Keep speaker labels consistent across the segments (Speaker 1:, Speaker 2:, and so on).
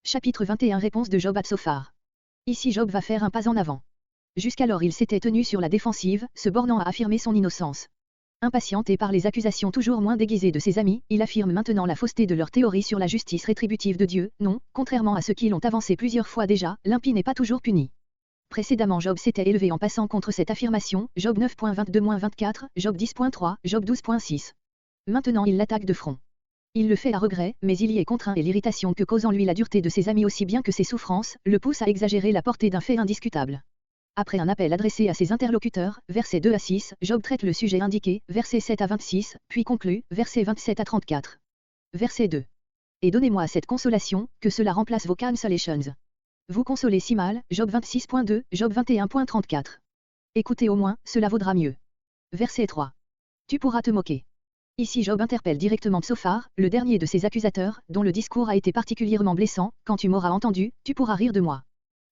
Speaker 1: Chapitre 21 Réponse de Job à Tsophar. Ici Job va faire un pas en avant. Jusqu'alors il s'était tenu sur la défensive, se bornant à affirmer son innocence. Impatienté par les accusations toujours moins déguisées de ses amis, il affirme maintenant la fausseté de leur théorie sur la justice rétributive de Dieu. Non, contrairement à ceux qui l'ont avancé plusieurs fois déjà, l'impie n'est pas toujours puni. Précédemment Job s'était élevé en passant contre cette affirmation, Job 9.22-24, Job 10.3, Job 12.6. Maintenant il l'attaque de front. Il le fait à regret, mais il y est contraint et l'irritation que cause en lui la dureté de ses amis aussi bien que ses souffrances, le pousse à exagérer la portée d'un fait indiscutable. Après un appel adressé à ses interlocuteurs, versets 2 à 6, Job traite le sujet indiqué, versets 7 à 26, puis conclut, versets 27 à 34. Verset 2. Et donnez-moi cette consolation, que cela remplace vos consolations. Vous consolez si mal, Job 26.2, Job 21.34. Écoutez au moins, cela vaudra mieux. Verset 3. Tu pourras te moquer. Ici Job interpelle directement Tsophar, le dernier de ses accusateurs, dont le discours a été particulièrement blessant. Quand tu m'auras entendu, tu pourras rire de moi.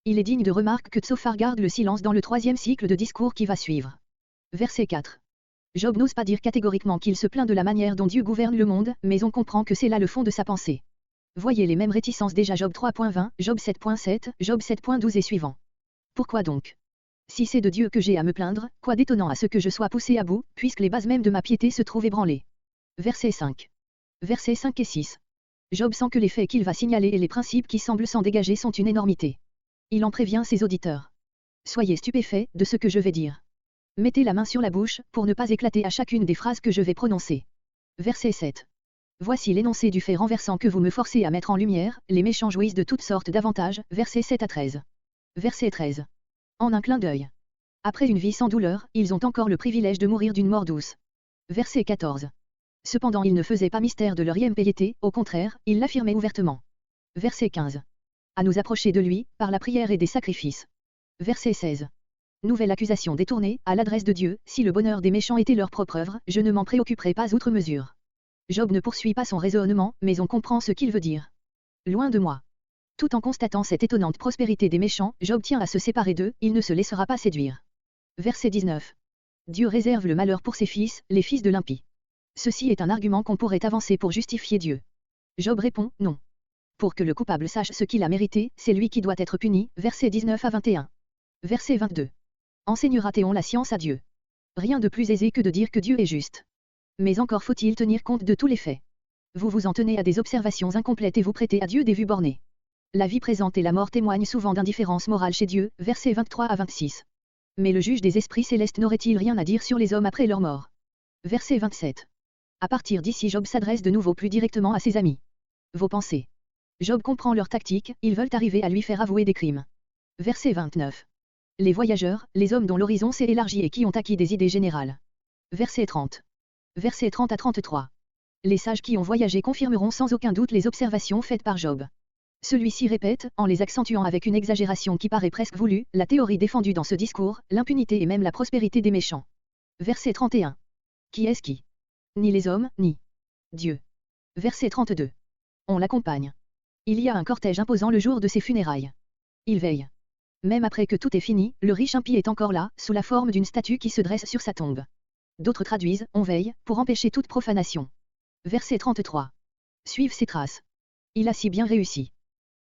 Speaker 1: Il est digne de remarque que Tsophar garde le silence dans le troisième cycle de discours qui va suivre. Verset 4. Job n'ose pas dire catégoriquement qu'il se plaint de la manière dont Dieu gouverne le monde, mais on comprend que c'est là le fond de sa pensée. Voyez les mêmes réticences déjà Job 3.20, Job 7.7, Job 7.12 et suivants. Pourquoi donc? Si c'est de Dieu que j'ai à me plaindre, quoi d'étonnant à ce que je sois poussé à bout, puisque les bases mêmes de ma piété se trouvent ébranlées. Verset 5. Versets 5 et 6. Job sent que les faits qu'il va signaler et les principes qui semblent s'en dégager sont une énormité. Il en prévient ses auditeurs. Soyez stupéfaits de ce que je vais dire. Mettez la main sur la bouche, pour ne pas éclater à chacune des phrases que je vais prononcer. Verset 7. Voici l'énoncé du fait renversant que vous me forcez à mettre en lumière, les méchants jouissent de toutes sortes d'avantages, versets 7 à 13. Verset 13. En un clin d'œil. Après une vie sans douleur, ils ont encore le privilège de mourir d'une mort douce. Verset 14. Cependant ils ne faisaient pas mystère de leur impiété, au contraire, ils l'affirmaient ouvertement. Verset 15. À nous approcher de lui, par la prière et des sacrifices. Verset 16. Nouvelle accusation détournée, à l'adresse de Dieu, si le bonheur des méchants était leur propre œuvre, je ne m'en préoccuperais pas outre mesure. Job ne poursuit pas son raisonnement, mais on comprend ce qu'il veut dire. Loin de moi. Tout en constatant cette étonnante prospérité des méchants, Job tient à se séparer d'eux, il ne se laissera pas séduire. Verset 19. Dieu réserve le malheur pour ses fils, les fils de l'impie. Ceci est un argument qu'on pourrait avancer pour justifier Dieu. Job répond, non. Pour que le coupable sache ce qu'il a mérité, c'est lui qui doit être puni, versets 19 à 21. Verset 22. Enseignera-t-on la science à Dieu? Rien de plus aisé que de dire que Dieu est juste. Mais encore faut-il tenir compte de tous les faits. Vous vous en tenez à des observations incomplètes et vous prêtez à Dieu des vues bornées. La vie présente et la mort témoignent souvent d'indifférence morale chez Dieu, versets 23 à 26. Mais le juge des esprits célestes n'aurait-il rien à dire sur les hommes après leur mort? Verset 27. À partir d'ici Job s'adresse de nouveau plus directement à ses amis. Vos pensées. Job comprend leur tactique, ils veulent arriver à lui faire avouer des crimes. Verset 29. Les voyageurs, les hommes dont l'horizon s'est élargi et qui ont acquis des idées générales. Verset 30. Verset 30 à 33. Les sages qui ont voyagé confirmeront sans aucun doute les observations faites par Job. Celui-ci répète, en les accentuant avec une exagération qui paraît presque voulue, la théorie défendue dans ce discours, l'impunité et même la prospérité des méchants. Verset 31. Qui est-ce qui? Ni les hommes, ni Dieu. Verset 32. On l'accompagne. Il y a un cortège imposant le jour de ses funérailles. Il veille. Même après que tout est fini, le riche impie est encore là, sous la forme d'une statue qui se dresse sur sa tombe. D'autres traduisent, on veille, pour empêcher toute profanation. Verset 33. Suivent ses traces. Il a si bien réussi.